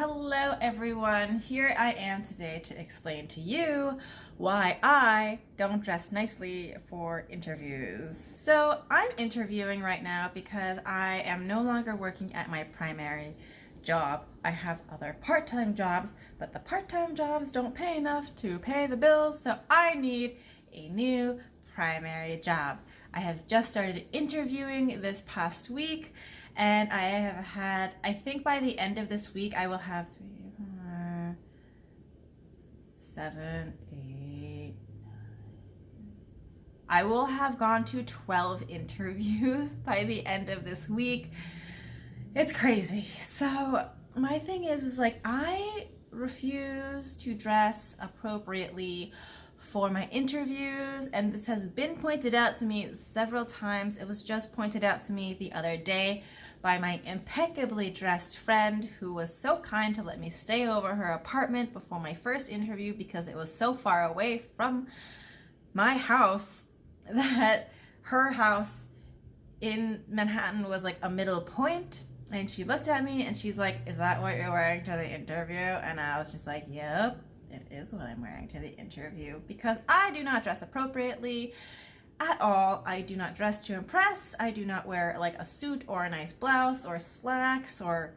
Hello everyone, here I am today to explain to you why I don't dress nicely for interviews. So I'm interviewing right now because I am no longer working at my primary job. I have other part-time jobs, but the part-time jobs don't pay enough to pay the bills, so I need a new primary job. I have just started interviewing this past week, and I have had, I think by the end of this week, I will have 3, 4, 7, 8, 9. I will have gone to 12 interviews by the end of this week. It's crazy. So my thing is like, I refuse to dress appropriately for my interviews, and this has been pointed out to me several times. It was just pointed out to me the other day by my impeccably dressed friend, who was so kind to let me stay over her apartment before my first interview because it was so far away from my house that her house in Manhattan was like a middle point. And she looked at me and she's like, "Is that what you're wearing to the interview?" And I was just like, "Yep, it is what I'm wearing to the interview," because I do not dress appropriately at all. I do not dress to impress. I do not wear like a suit or a nice blouse or slacks or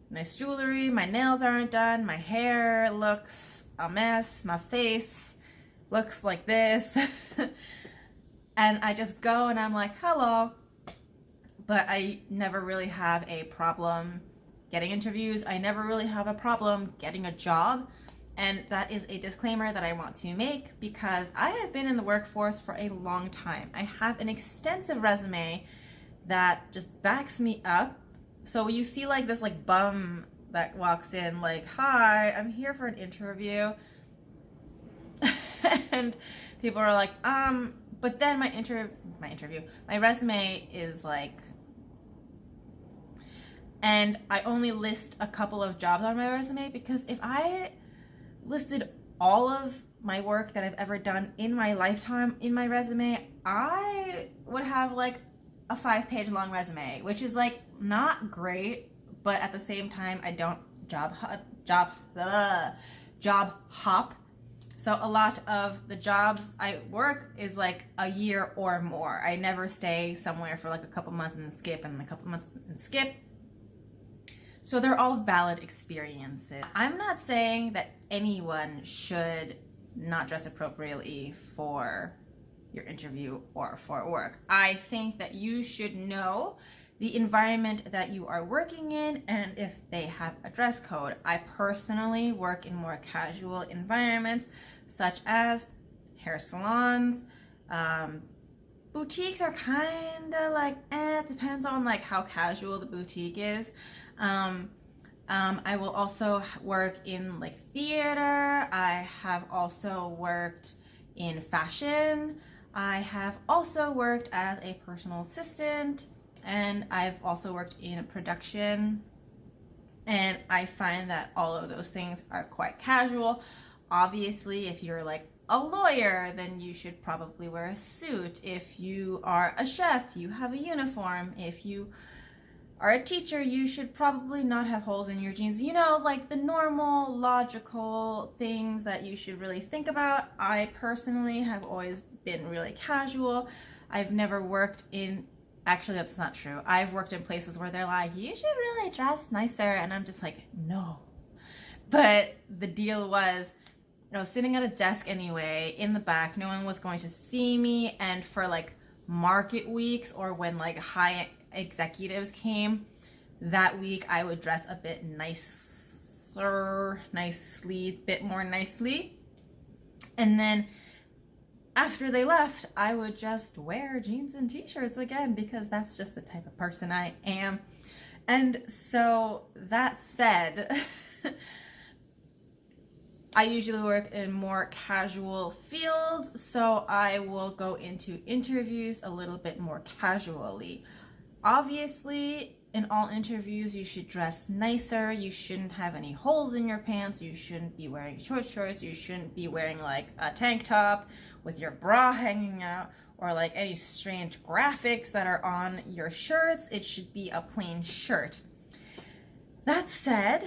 nice jewelry. My nails aren't done. My hair looks a mess. My face looks like this. And I just go and I'm like, "Hello." But I never really have a problem getting interviews. I never really have a problem getting a job. And that is a disclaimer that I want to make because I have been in the workforce for a long time. I have an extensive resume that just backs me up. So you see like this like bum that walks in like, "Hi, I'm here for an interview." And people are like, but then my resume is like, and I only list a couple of jobs on my resume because if I listed all of my work that I've ever done in my lifetime in my resume, I would have like a 5-page long resume, which is like not great, but at the same time I don't job hop. So a lot of the jobs I work is like a year or more. I never stay somewhere for like a couple months and skip and a couple months and skip. So they're all valid experiences. I'm not saying that anyone should not dress appropriately for your interview or for work. I think that you should know the environment that you are working in and if they have a dress code. I personally work in more casual environments such as hair salons. Boutiques are kind of like, it depends on like how casual the boutique is. I will also work in like theater. I have also worked in fashion. I have also worked as a personal assistant, and I've also worked in production. And I find that all of those things are quite casual. Obviously, if you're like a lawyer, then you should probably wear a suit. If you are a chef, you have a uniform. If you are a teacher, you should probably not have holes in your jeans. You know, like the normal, logical things that you should really think about. I personally have always been really casual. I've never worked in, actually that's not true. I've worked in places where they're like, "You should really dress nicer," and I'm just like, no. But the deal was, I was sitting at a desk anyway, in the back. No one was going to see me, and for like market weeks or when like high executives came, that week I would dress a bit bit more nicely. And then after they left, I would just wear jeans and t-shirts again because that's just the type of person I am. And so that said, I usually work in more casual fields, so I will go into interviews a little bit more casually. Obviously, in all interviews, you should dress nicer. You shouldn't have any holes in your pants. You shouldn't be wearing short shorts. You shouldn't be wearing like a tank top with your bra hanging out or like any strange graphics that are on your shirts. It should be a plain shirt. that said,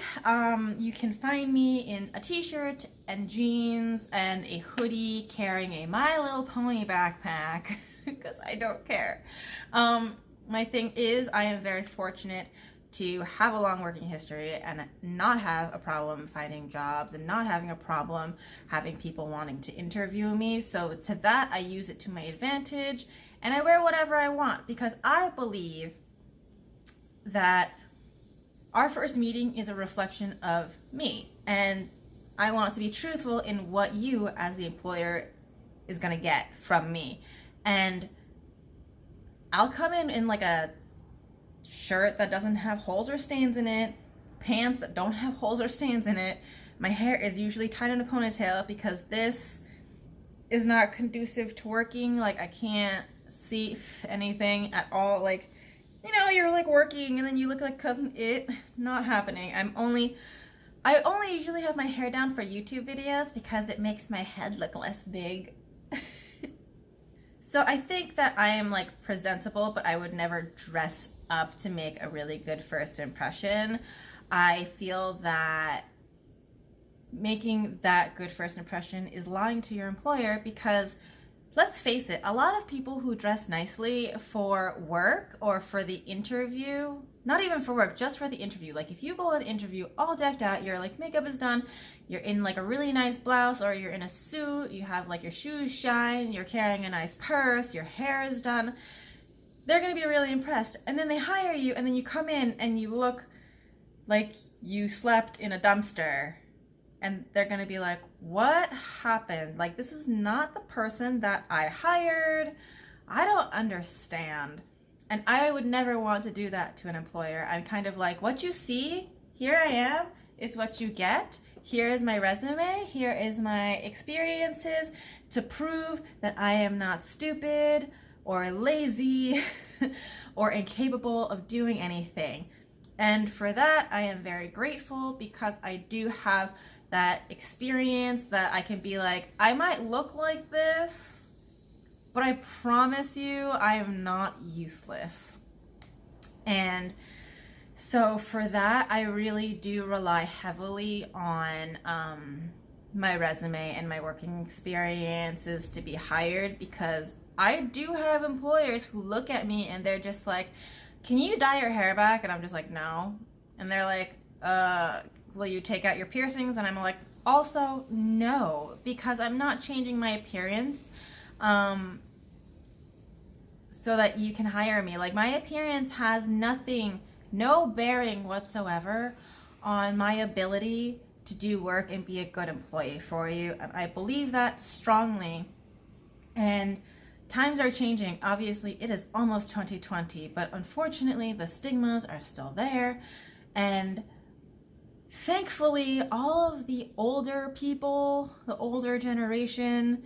you can find me in a t-shirt and jeans and a hoodie carrying a My Little Pony backpack because I don't care. My thing is, I am very fortunate to have a long working history and not have a problem finding jobs and not having a problem having people wanting to interview me. So to that, I use it to my advantage and I wear whatever I want because I believe that our first meeting is a reflection of me, and I want to be truthful in what you as the employer is going to get from me. And I'll come in like a shirt that doesn't have holes or stains in it, pants that don't have holes or stains in it. My hair is usually tied in a ponytail because this is not conducive to working. Like, I can't see anything at all. Like, you know, you're like working and then you look like Cousin It. Not happening. I only usually have my hair down for YouTube videos because it makes my head look less big. So I think that I am like presentable, but I would never dress up to make a really good first impression. I feel that making that good first impression is lying to your employer because, let's face it, a lot of people who dress nicely for work or for the interview, not even for work, just for the interview. Like, if you go to the interview all decked out, your like makeup is done, you're in like a really nice blouse, or you're in a suit, you have like your shoes shine, you're carrying a nice purse, your hair is done, they're gonna be really impressed. And then they hire you, and then you come in and you look like you slept in a dumpster. And they're going to be like, what happened? Like, this is not the person that I hired. I don't understand. And I would never want to do that to an employer. I'm kind of like, what you see, here I am, is what you get. Here is my resume. Here is my experiences to prove that I am not stupid or lazy or incapable of doing anything. And for that, I am very grateful because I do have that experience that I can be like, I might look like this, but I promise you I am not useless. And so for that, I really do rely heavily on my resume and my working experiences to be hired, because I do have employers who look at me and they're just like, can you dye your hair back? And I'm just like, no. And they're like, will you take out your piercings? And I'm like, also no, because I'm not changing my appearance so that you can hire me. Like, my appearance has no bearing whatsoever on my ability to do work and be a good employee for you. And I believe that strongly. And times are changing. Obviously, it is almost 2020, but unfortunately, the stigmas are still there. And thankfully, all of the older people, the older generation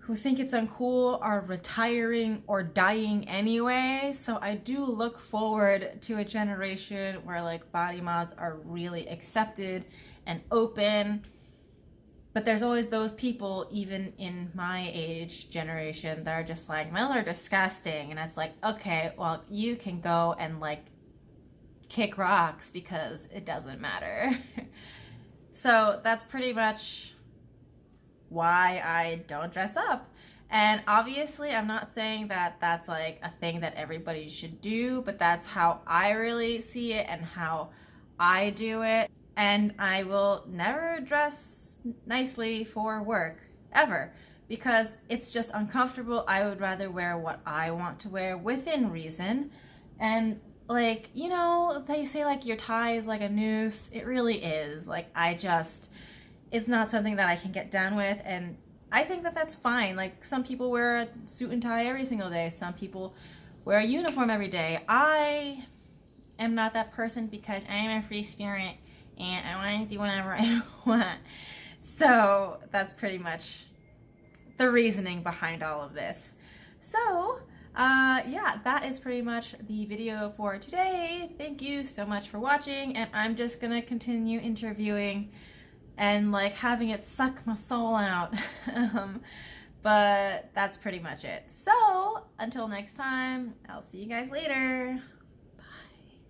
who think it's uncool, are retiring or dying anyway. So I do look forward to a generation where like body mods are really accepted and open. But there's always those people, even in my age generation, that are just like, men are disgusting. And it's like, okay, well, you can go and like kick rocks because it doesn't matter. So that's pretty much why I don't dress up. And obviously, I'm not saying that that's like a thing that everybody should do, but that's how I really see it and how I do it. And I will never dress nicely for work, ever, because it's just uncomfortable. I would rather wear what I want to wear within reason. And like, you know, they say like your tie is like a noose. It really is. Like, it's not something that I can get down with, and I think that that's fine. Like, some people wear a suit and tie every single day. Some people wear a uniform every day. I am not that person because I am a free spirit and I want to do whatever I want. So that's pretty much the reasoning behind all of this. So yeah, that is pretty much the video for today. Thank you so much for watching, and I'm just gonna continue interviewing and like having it suck my soul out. But that's pretty much it. So until next time, I'll see you guys later.